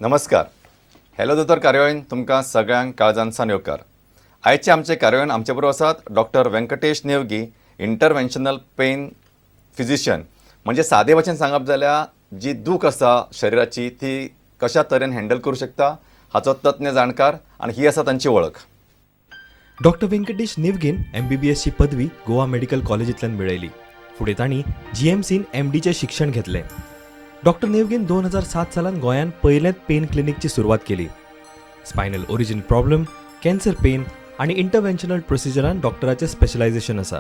नमस्कार. हॅलो दोतोर कार्यावळीन तुमकां सगळ्यांक काळजांसान येवकार. आयचे आमचे कार्यावळीन आमचे बरोबर आसात doctor Venkatesh Nevgi, interventional pain physician. म्हणजे सादे भाशेन सांगप जाल्यार जी दूख आसा शरिराची ती कशा तरेन हँडल करूं शकता हाचो तज्ञ जाणकार आनी ही आसा तांची वळख. डॉक्टर व्यंकटेश नेवगीन MBBSची पदवी गोवा मेडिकल कॉलेजींतल्यान मेळयली. फुडें तांणी GMCन MDचें शिक्षण घेतलें. डॉक्टर नेवगीन 2007 सालान गोंयांत पयलेंच पेन क्लिनिकची सुरवात केली. Spinal origin problem, cancer pain आनी इंटरव्हेन्शनल प्रोसिजरान डॉक्टराचें स्पेशलायझेशन आसा.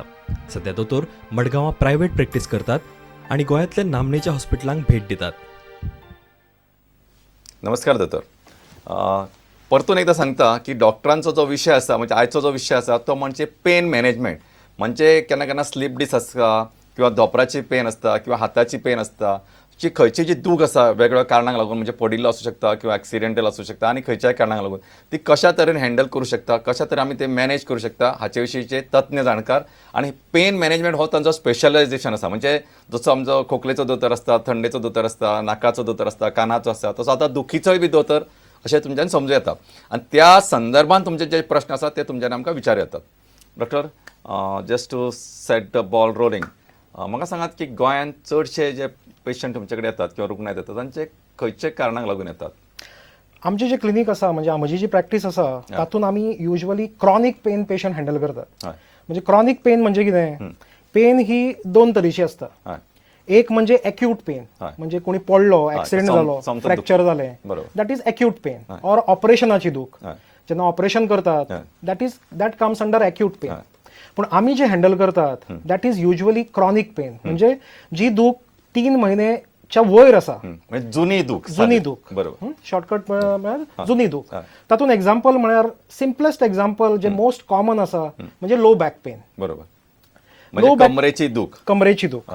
सध्या दोतोर मडगांवां प्रायवेट प्रॅक्टीस करतात आनी गोंयांतल्या नामनेच्या हॉस्पिटलांक भेट दितात. नमस्कार दोतोर. परतून एकदा सांगता की डॉक्टरांचो जो विशय आसा म्हणजे आयचो जो विशय आसा तो म्हणजे पेन मॅनेजमेंट. म्हणजे केन्ना केन्ना स्लीप डिस आसता किंवा धोपराची पेन आसता किंवा हाताची पेन आसता, जी खंयची जी दूख आसा वेगवेगळ्या कारणांक लागून म्हणजे पडिल्लो आसूं शकता किंवा ॲक्सिडेंटल आसूं शकता आनी खंयच्याय कारणांक लागून ती कशा तरेन हँडल करूं शकता, कशा तरेन आमी ते मॅनेज करूं शकता हाचे विशींचे तज्ञ जाणकार. आनी पेन मॅनेजमेंट हो तांचो स्पेशलायझेशन आसा. म्हणजे जसो आमचो खोकलेचो दोतोर आसता, थंडेचो दोतोर आसता, नाकाचो दोतोर आसता, कानाचो आसता, तसो आतां दुखीचोय बी दोतोर अशें तुमच्यान समजूं येता. आनी त्या संदर्भान तुमचे जे प्रश्न आसात ते तुमच्यान आमकां विचारूं येतात. Doctor, just to set the ball rolling, म्हाका सांगात की गोंयांत चडशे जे पेशंट तुमचे कडेन येतात किंवा रुग्ण येतात तांचे खंयचे कारणांक लागून येतात? आमचे जे क्लिनीक आसा म्हणजे म्हजी जी प्रॅक्टीस आसा तातूंत आमी usually chronic pain patient handle करतात. म्हणजे क्रॉनीक पेन म्हणजे कितें? पेन ही दोन तरेची आसता. एक म्हणजे एक्यूट पेन, म्हणजे कोणी पडलो, ॲक्सिडेंट जालो, फ्रॅक्चर जालें, that is acute pain. Or ऑपरेशनाची दूख जेन्ना ऑपरेशन करतात that comes under acute pain. पूण आमी जे हँडल करतात that is usually chronic pain, म्हणजे जी दूख 3 महिन्याच्या वयर आसा, म्हणजे जुनी दूख. बरोबर. शॉर्टकट म्हळ्यार जुनी दूख. तातूंत एक्झाम्पल म्हळ्यार सिम्पलेस्ट एक्झाम्पल जे मोस्ट कॉमन आसा म्हणजे लो बॅक पेन. बरोबर. म्हणजे कमरेची दूख. कमरेची दूख.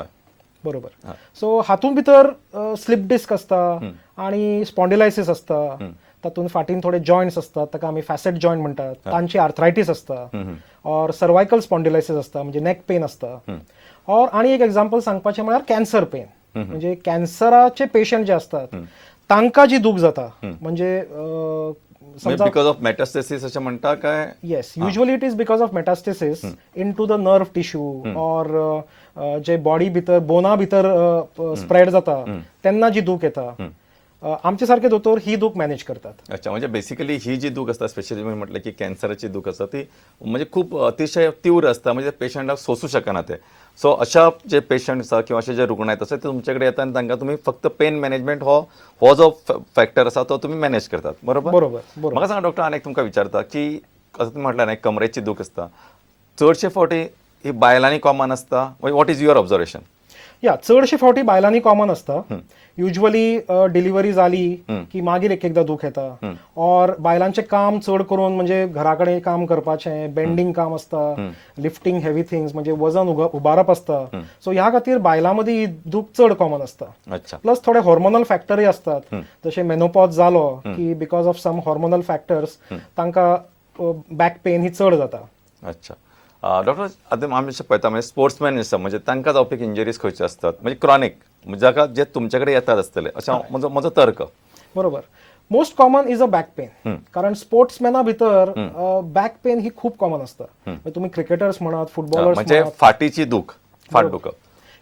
बरोबर. सो हातूंत भितर स्लीप डिस्क आसता आनी स्पॉन्डिलायसीस आसता. तातूंत फाटीन थोडे जॉयंट्स आसतात, ताका आमी फॅसेट जॉयंट म्हणटात, तांची आर्थरायटीस आसता. ऑर सर्वायकल स्पॉन्डिलायसीस आसता म्हणजे नेक पेन आसता. ऑर आनी एक एक्झाम्पल सांगपाचें म्हळ्यार कॅन्सर पेन. म्हणजे कॅन्सराचे पेशंट जे असतात तांकां जी दूख जाता म्हणजे बिकॉज ऑफ मेटास्टेसिस अशें म्हणटा काय? Yes, usually it is because of metastasis into the nerve tissue or जे बॉडी भितर बोना भितर स्प्रेड जाता तेन्ना जी दूख येता. आमचे सारके दोतोर ही दूख मॅनेज करतात. अच्छा, म्हणजे बेसिकली ही जी दूख आसता, स्पेशली मी म्हटलं की कॅन्सराची दूख आसता ती म्हणजे खूप अतिशय तीव्र आसता, म्हणजे पेशंटाक सोंसू शकना ते. सो अशा जे पेशंट आसा किंवा असे जे रुग्ण आहेत ते तुमच्याकडे येतात आणि तांकां तुम्ही फक्त पेन मॅनेजमेंट हो जो फॅक्टर आसा तो तुम्ही मॅनेज करतात. बरोबर. बरोबर. म्हाका सांगा डॉक्टर, आनी तुमकां विचारता की असं तुम्ही म्हटलं नाही कमरेची दूख आसता, चडशे फावटी ही बायलांनी कॉमन आसता. What is your observation? या चडशे फावटी बायलांनी कॉमन आसता. युजली डिलिव्हरी जाली की मागीर एक एकदां दूख येता. ऑर बायलांचें काम चड करून म्हणजे घरा कडेन काम करपाचें, बेंडिंग काम आसता, लिफ्टिंग हेवी थिंग्स म्हणजे वजन उबारप आसता. सो ह्या खातीर बायलां मदीं ही दूख चड कॉमन आसता. प्लस थोडे हॉर्मोनल फॅक्टरूय आसतात, जशे मेनोपॉज जालो की because of some hormonal factors तांकां बॅक पेन ही चड जाता. अच्छा डॉक्टर, आतां आमी अशें पळयता म्हणजे स्पोर्ट्समॅन आसा म्हणजे तांकां जावपी इंजरीज खंयच्यो आसतात म्हणजे क्रॉनीक, जाका जे तुमचे कडेन येतात आसतले अशें म्हजो तर्क. बरोबर. Most common is a back pain. कारण स्पोर्ट्समॅना भितर बॅक पेन ही खूप कॉमन आसता. तुम्ही क्रिकेटर्स म्हणत, फुटबॉलर्स म्हणजे फाटीची दूख, फाट दुखप.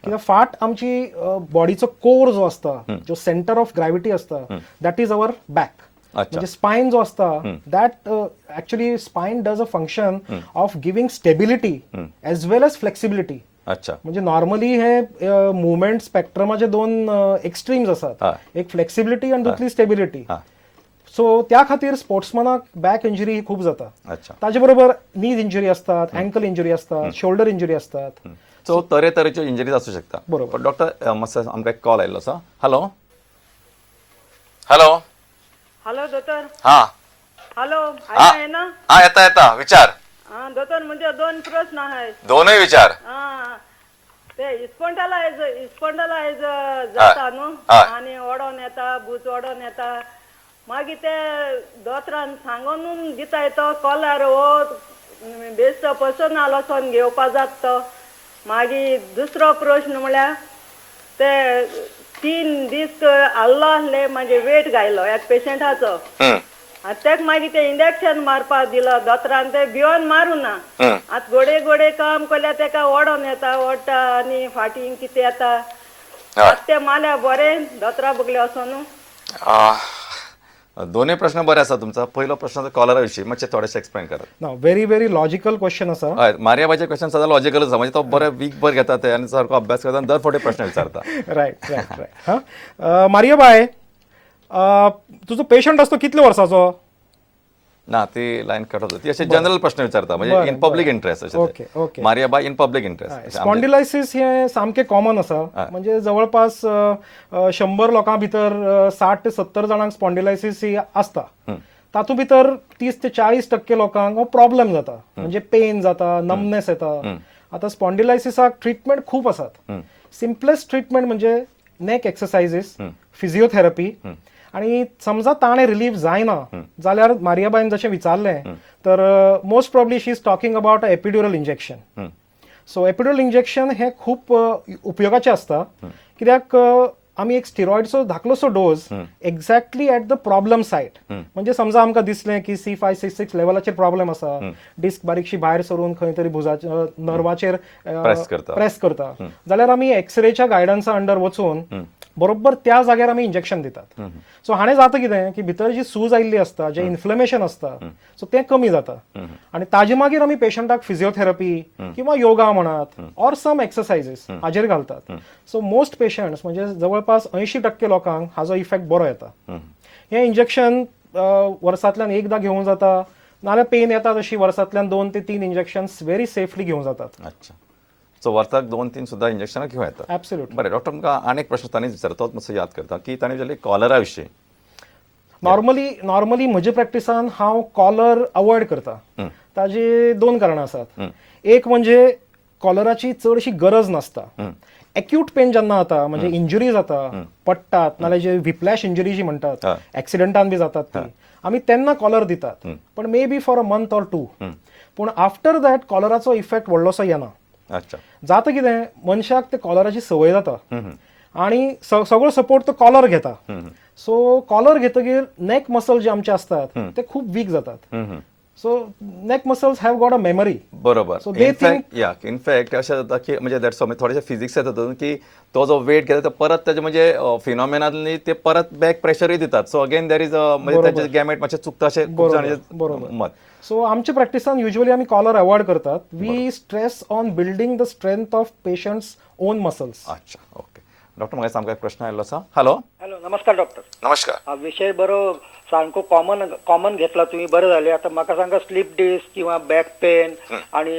किंवा फाट आमची बॉडीचो कोर जो असता, जो सेंटर ऑफ ग्रॅव्हिटी असता, दॅट इज अवर बॅक. म्हणजे स्पाइन जो असता that actually spine does a function of giving stability as well as flexibility. अच्छा. म्हणजे नॉर्मली हे मुवमेंट स्पेक्ट्रमाचे दोन एक्स्ट्रीम्स असतात, एक फ्लेक्सिबिलिटी आणि दुसरी स्टेबिलिटी. सो त्या खातीर स्पोर्ट्समॅनाक बॅक इंजरी ही खूप जाता. ताजे बरोबर नीज इंजरी असतात, अँकल इंजरी असतात, शोल्डर इंजरी असतात. सो तरेतरेच्यो इंजरीज आसूं शकता. बरोबर. डॉक्टर, मातसो आमकां एक कॉल आयिल्लो आसा. हॅलो हॅलो हॅलो दोतोर. हा हॅलो, ऐका येना? हा, येता विचार. दोतोर म्हणजे दोन प्रश्न आहेत. दोनही विचार. ते इस्पॉन्डलायज जाता न्हू, आणि ओडोन येता, भूत ओडोन येता. मागीर ते दोतोरान सांगून दिता येतो कॉलर हो बेस्ट पर्सनल वचोन घेवपा जाता तो. मागीर दुसरो प्रश्न म्हळ्यार ते 3 दीस आल्लो आसले म्हणजे वेट घायलो एक पेशंटाचो आतां तेका मागीर ते इंजेक्शन मारपाक दिलो दोतोरान ते भिवन मारूं ना आतां गोडे गोडे काम केल्यार तेका ओडोन येता ओडटा आनी फाटीं कितें येता आतां ते माल्या बरें दोतोरा बगले वचोन दोनूय प्रश्न बरे आसा तुमचा. पहिलो प्रश्न कॉलरा विशीं मातशें थोडेशें एक्सप्लेन करात. ना व्हेरी व्हेरी लॉजिकल क्वेश्चन आसा. हय, मारियाबाईचे क्वेश्चन सदां लॉजिकलच आसा. म्हणजे तो बरे वीक भर घेता ते आनी सारको अभ्यास करता आनी दर फावटी प्रश्न विचारता. रायट रायट रायट हां मारिया बाय तुजो पेशंट आसा तो कितल्या वर्साचो? ना ती लायन कट होता. ती असे जनरल प्रश्न विचारता म्हणजे इन पब्लीक इंटरेस्ट अशें okay okay. Mariabai in public interest. Spondylosis हे सामकें कॉमन आसा. म्हणजे जवळपास 100 लोकां भितर 60 ते 70 जाणांक स्पॉन्डिलायसीस ही आसता. तातूंत भितर 30 ते 40% लोकांक हो प्रॉब्लेम जाता. म्हणजे पेन जाता, नमनेस येता. आतां स्पॉन्डिलायसिसाक ट्रिटमेंट खूब आसात. सिम्पलेस्ट ट्रिटमेंट म्हणजे नेक एक्सरसायजीस, फिजिओथेरपी. आणि समजा ताणें रिलीफ जायना जाल्यार मारियाबाईन जशें विचारलें तर most probably she is talking about a epidural injection. So epidural injection हे खूप उपयोगाचें आसता. कित्याक आमी एक स्टिरॉयडचो धाकलोसो dose exactly at the problem site. म्हणजे समजा आमकां दिसलें की C5 C6 लेवलाचेर प्रॉब्लेम आसा, डिस्क बारीकशी भायर सरून खंय तरी भुजाच्या नर्वाचेर प्रेस करता जाल्यार आमी एक्सरेच्या गायडन्सा अंडर वचून बरोबर त्या जाग्यार आमी इंजेक्शन दितात. सो हाणें जाता कितें की भितर जी सूज आयिल्ली आसता, जें इन्फ्लेमेशन आसता, सो तें कमी जाता. आनी ताजे मागीर आमी पेशंटाक फिजिओथेरपी किंवा योगा म्हणात ऑर सम एक्सरसायजीस हाजेर घालतात. सो मोस्ट पेशंट्स म्हणजे जवळपास 80% लोकांक हाजो इफेक्ट बरो येता. हें इंजेक्शन वर्सांतल्यान एकदां घेवंक जाता, नाल्यार पेन येता तशी वर्सांतल्यान 2 ते 3 इंजेक्शन्स व्हेरी सेफली घेवंक जातात. अच्छा. सो वर्साक 2-3 सुद्दां इंजेक्शनां घेवं येता. एब्सोल्युटली. बरें डॉक्टर, तुमकां आनी एक प्रश्न ताणें विचारता तोच मातसो याद करता की ताणें विचारली कॉलरा विशीं. नॉर्मली म्हज्या प्रॅक्टिसान हांव कॉलर अवॉयड करता. ताजी 2 कारणां आसात. एक म्हणजे कॉलराची चडशी गरज नासता. एक्यूट पेन जेन्ना जाता म्हणजे इंजुरी जाता, पडटात नाल्यार जे विप्लॅश इंजुरी जी म्हणटात, एक्सिडेंटान बी जातात ती, आमी तेन्ना कॉलर दितात. पण may be for a month or 2. पूण आफ्टर दॅट कॉलराचो इफेक्ट व्हडलोसो येना. अच्छा. जाता कितें मनशाक ते कॉलराची संवय जाता आणि सगळो सपोर्ट तो कॉलर घेता. सो कॉलर घेतकीर नेक मसल जे आमचे असतात ते खूप वीक जातात. So neck muscles have got a memory. बरोबर. So they इनफॅक्ट अशें जाता की म्हणजे दॅट्स थोडेशें फिजिक्स येता तातूंत की तो जो वेट घेता तो परत त्याचे म्हणजे फिनॉमिनाली ते परत बॅक प्रेशरूय दितात. सो अगेन देर इज म्हणजे त्याचे गॅमेट मातशें चुकता अशें खूब जाणांचें मत. सो आमच्या प्रॅक्टिसान युजली आमी कॉलर अवॉयड करतात. We stress on building the strength of patients own muscles. अच्छा, ओके. डॉक्टर, म्हाका सामको एक प्रश्न आयिल्लो आसा. हॅलो. नमस्कार डॉक्टर. नमस्कार. हा विषय बरो सामको कॉमन घेतला तुम्ही, बरं झाले. आता म्हाका सांगा स्लीप डिस्क किंवा बॅक पेन आणि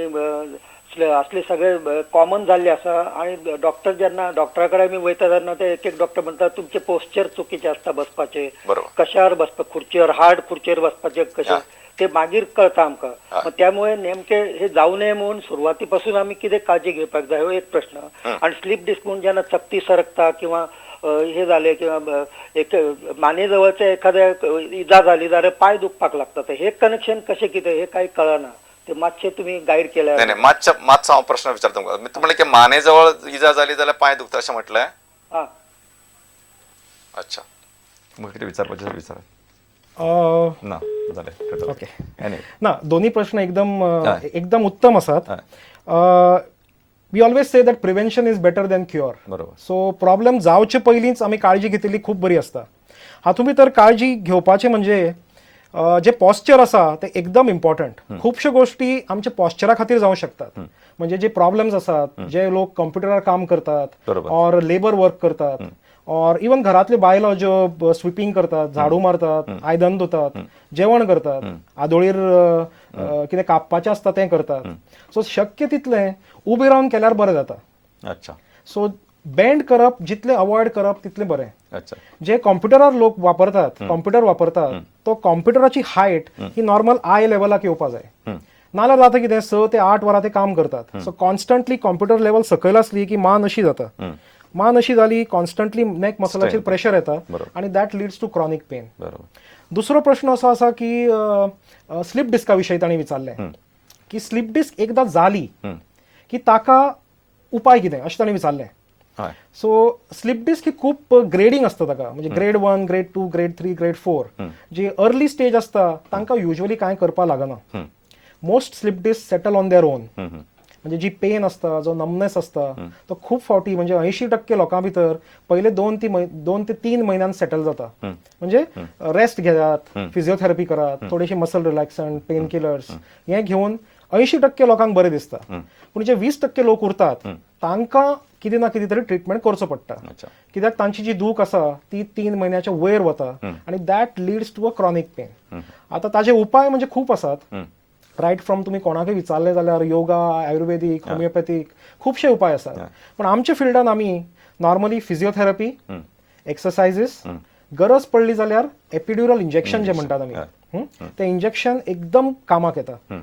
असले सगळे कॉमन झाले आसा. आणि डॉक्टर जेन्ना डॉक्टरा कडेन आमी वयता तेन्ना ते एक डॉक्टर म्हणतात तुमचे पोस्चर चुकीचे आसता बसपाचे, कशार बसपाक, खुर्चीवर हार्ड खुर्चीवर बसपाचे कशे ते मागीर कळता आमकां. मग त्यामुळे नेमके हे जाऊ नये म्हणून सुरुवातीपासून आम्ही किती काळजी घेवपाक जाय हो एक प्रश्न. आणि स्लीप डिस्क म्हणून जेन्ना चकती सरकता किंवा हे झाले किंवा एक मानेजवळच्या एखाद्या इजा झाली जाल्यार पाय दुखपाक लागतात, हे कनेक्शन कशें कितें हे काही कळना. ते मातशें तुम्ही गाईड केल्यार. नाही मातसो हांव प्रश्न विचारता तुमकां. तूं म्हणलें की मानेजवळ इजा जाली जाल्यार पांय दुखता अशें म्हटलें. हां. अच्छा. तुमकां कितें विचारपाचें विचार. ना जालें. ओके. ना दोन्ही प्रश्न एकदम उत्तम आसात. We always say that prevention is better than cure. बरोबर. सो प्रॉब्लेम जावचे पयलींच आमी काळजी घेतलेली खूप बरी आसता. हातूंत भितर काळजी घेवपाची म्हणजे जे पॉस्चर आसा ते एकदम इम्पॉर्टंट. खुबश्यो गोष्टी आमच्या पॉस्चरा खातीर जावं शकतात. म्हणजे जे प्रॉब्लेम्स आसात, जे लोक कंप्युटरार काम करतात ऑर लेबर वर्क करतात और इवन घरातल्यो बायलो ज्यो स्विपींग करतात, झाडू मारतात, आयदन धुतात, जेवण करतात, आदोळीर कितें कापपाचें आसता तें करतात. सो शक्य तितलें उबे रावन केल्यार बरें जाता. अच्छा. सो बेंड करप जितलें अवॉयड करप तितलें बरें. अच्छा. जे कॉम्प्युटरार लोक वापरतात, कॉम्प्युटर वापरतात, तो कॉम्प्युटराची हायट ही नॉर्मल आय लेवलाक येवपा जाय. नाल्यार जाता कितें 6 ते 8 वरां ते काम करतात. सो कॉन्स्टंटली कॉम्प्युटर लेवल सकयल आसली की मान अशी जाता. मान अशी जाली कॉन्स्टंटली नेक मसलाचेर प्रेशर येता आणि that leads to chronic pain. दुसरो प्रश्न असो आसा की स्लीप डिस्का विशयी ताणें विचारलें की स्लीप डिस्क एकदां जाली की ताका उपाय कितें अशें ताणें विचारलें. हय सो स्लीप डिस्क ही खूप ग्रेडिंग असता ताका म्हणजे ग्रेड 1 ग्रेड 2 ग्रेड 3 ग्रेड 4 जी अर्ली स्टेज असता तांकां युजली कांय करपा लागना most slip disc settle on their own म्हणजे जी पेन असता जो नमनेस असता तो खूप फावटी म्हणजे 80% लोकां भितर पहिले 2 ते 3 महिन्यात सेटल जाता म्हणजे रेस्ट घेयात फिजिओथेरपी करात थोडीशी मसल रिलॅक्संट पेन किलर्स हे घेऊन 80% लोकांक बरें दिसता पूण जे 20% लोक उरतात तांकां कितें ना कितें तरी ट्रिटमेंट करचो पडटा कित्याक तांची जी दूख आसा ती 3 महिन्याच्या वयर वता आनी that leads to a chronic pain आतां ताजे उपाय म्हणजे खूप आसात रायट फ्रॉम तुम्ही कोणाकय विचारले जाल्यार योगा आयुर्वेदीक होमिओपॅथीक खुबशे उपाय आसात पण आमच्या फिल्डान आमी नॉर्मली फिजिओथेरपी एक्सरसायजीस गरज पडली जाल्यार एपिड्युरल इंजेक्शन जे म्हणटात आमी ते इंजेक्शन एकदम कामाक येता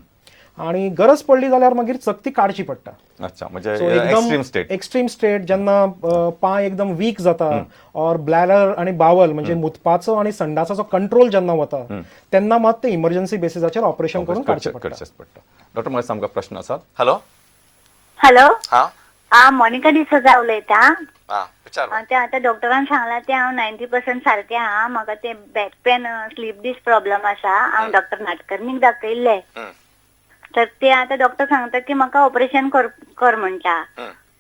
आणि गरज पडली जाल्यार मागीर चकती काडची पडटा अच्छा म्हणजे So, extreme state extreme state जेन्ना पांय एकदम वीक जाता और ब्लॅडर आणि बावल म्हणजे मुतपाचो आणि संडासाचो कंट्रोल जेन्ना वता तेन्ना मात ते इमर्जन्सी बेसिसाचेर ऑपरेशन करून काडचें पडटा करचेच पडटा डॉक्टर म्हाका सामको प्रश्न आसा हॅलो हॅलो हा हा मोनिका डिसोजा उलयता हा विचार ते आता डॉक्टरान सांगला ते हांव 90% सारकें आहा म्हाका ते back pain slip disc problem आसा हांव डॉक्टर नाटकर्णीक दाखयल्ले तर ते आता डॉक्टर सांगता की म्हाका ऑपरेशन कर म्हणटा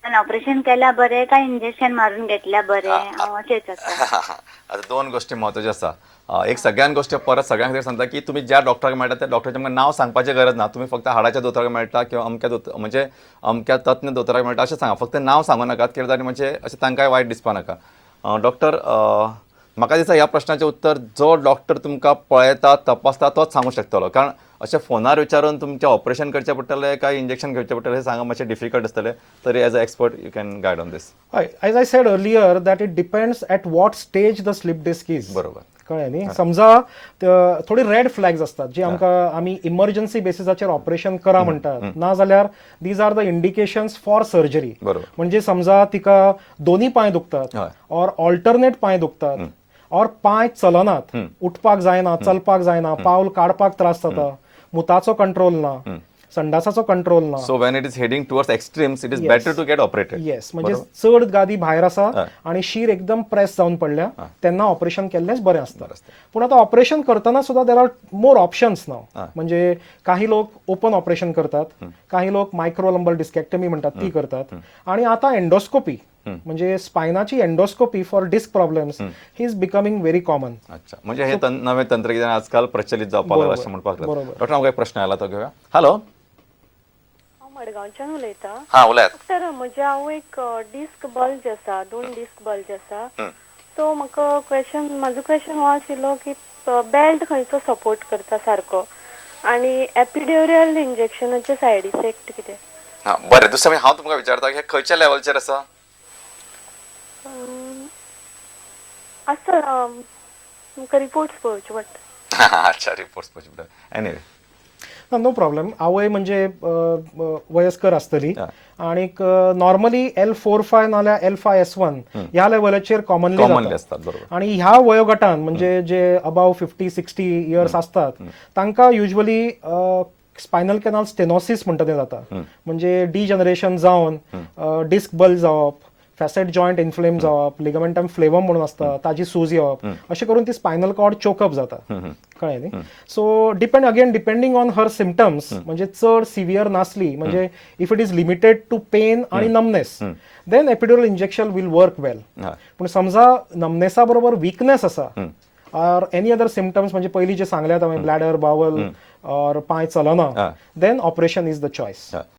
आनी ऑपरेशन केल्या बरें काय इंजेक्शन मारून घेतल्या बरें हांव अशेंच आसा आता दोन गोष्टी महत्वाच्यो आसा एक सगळ्यान गोष्टी परत सगळ्यांक कितें सांगता की तुम्ही ज्या डॉक्टराक मेळटा त्या डॉक्टराचें तुमकां नांव सांगपाची गरज ना तुम्ही फक्त हाडाच्या दोतोराक मेळटा किंवा म्हणजे अमक्या तज्ञ दोतोराक मेळटा अशें सांगा फक्त नांव सांगू नाकात कितें जालें म्हणजे अशें तांकांय वायट दिसपा नाका डॉक्टर म्हाका दिसता ह्या प्रश्नाचें उत्तर जो डॉक्टर तुमकां पळयता तपासता तोच सांगू शकतलो कारण अशें फोनार विचारून तुमचें ऑपरेशन करचें पडटलें काय इंजेक्शन घेवचें पडटलें हें सांगप मातशें डिफिकल्ट आसतलें तरी as a expert you can guide on this as I said earlier that it depends at what stage the slip disc is बरोबर कळ्ळें न्ही समजा थोडी रेड फ्लॅग्स असतात जे आमकां आमी इमर्जन्सी बेसिसाचेर ऑपरेशन करा म्हणटात नाजाल्यार these are the indications for surgery बरोबर म्हणजे समजा तिका दोन्ही पांय दुखतात ऑर ऑल्टरनेट पांय दुखतात ऑर पांय चलनात उठपाक जायना चलपाक जायना पावल काडपाक त्रास जाता मुताचो कंट्रोल ना संडासाचो कंट्रोल ना so when it is heading towards extremes it is better to get operated yes म्हणजे चड गादी भायर आसा आणि शीर एकदम प्रेस जावन पडल्या तेन्ना ऑपरेशन केल्लेंच बरें आसता पूण आतां ऑपरेशन करतना सुद्दां देर आर मोर ऑप्शन्स नाव म्हणजे काही लोक ओपन ऑपरेशन करतात काही लोक मायक्रोलंबल डिस्कॅक्टमी म्हणटात ती करतात आणि आता एंडोस्कोपी म्हणजे स्पायनाची एंडोस्कोपी फॉर डिस्क प्रॉब्लेम्स ही इज बिकमिंग व्हेरी कॉमन अच्छा म्हणजे हे नवे तंत्रज्ञान आजकाल प्रचलित जावपाक लागला अशें म्हणपाक लागला डॉक्टर म्हाका एक प्रश्न आयला तो घेवया हॅलो हांव मडगांवच्यान उलयतां हा उलयात डॉक्टर म्हजे हांव एक डिस्क बल्ज आसा 2 डिस्क बल्ज आसा सो म्हाका म्हाजो क्वेश्चन हो आशिल्लो की बेल्ट खंयचो सपोर्ट करता सारको आनी एपिड्युरल इंजेक्शनाचे सायड इफेक्ट कितें हा बरें दुसरें हांव तुमकां विचारता हे खंयच्या लेवलचेर आसा आसा तुमकां रिपोर्ट्स पळोवचे पडटा अच्छा रिपोर्ट्स पळोवचे पडटा एनीवे नो प्रॉब्लेम आवय म्हणजे वयस्कर आसतली आणि नॉर्मली L45 नाल्यार L5S1 ह्या लेवलाचेर कॉमनली असतात बरोबर आणि ह्या वयोगटान म्हणजे जे अबाव 50-60 इयर्स असतात तांकां युजली स्पायनल कॅनल स्टेनोसिस म्हणटा तें जाता म्हणजे डिजनरेशन जावन डिस्क बल्ज जावप फॅसेट जॉयंट इन्फ्लेम जावप लिगमेंटम फ्लेवम म्हणून आसता ताजी सूज येवप अशें करून ती स्पायनल कॉर्ड चोकअप जाता कळ्ळें न्ही so depending on her symptoms म्हणजे चड सिवियर नासली म्हणजे if it is limited to pain आणि numbness then epidural injection will work well पूण समजा नमनेसा बरोबर विकनेस आसा ऑर एनी अदर सिम्पटम्स म्हणजे पयलीं जे सांगल्यात हांवें ब्लॅडर बावल और पांय चलना then operation is the choice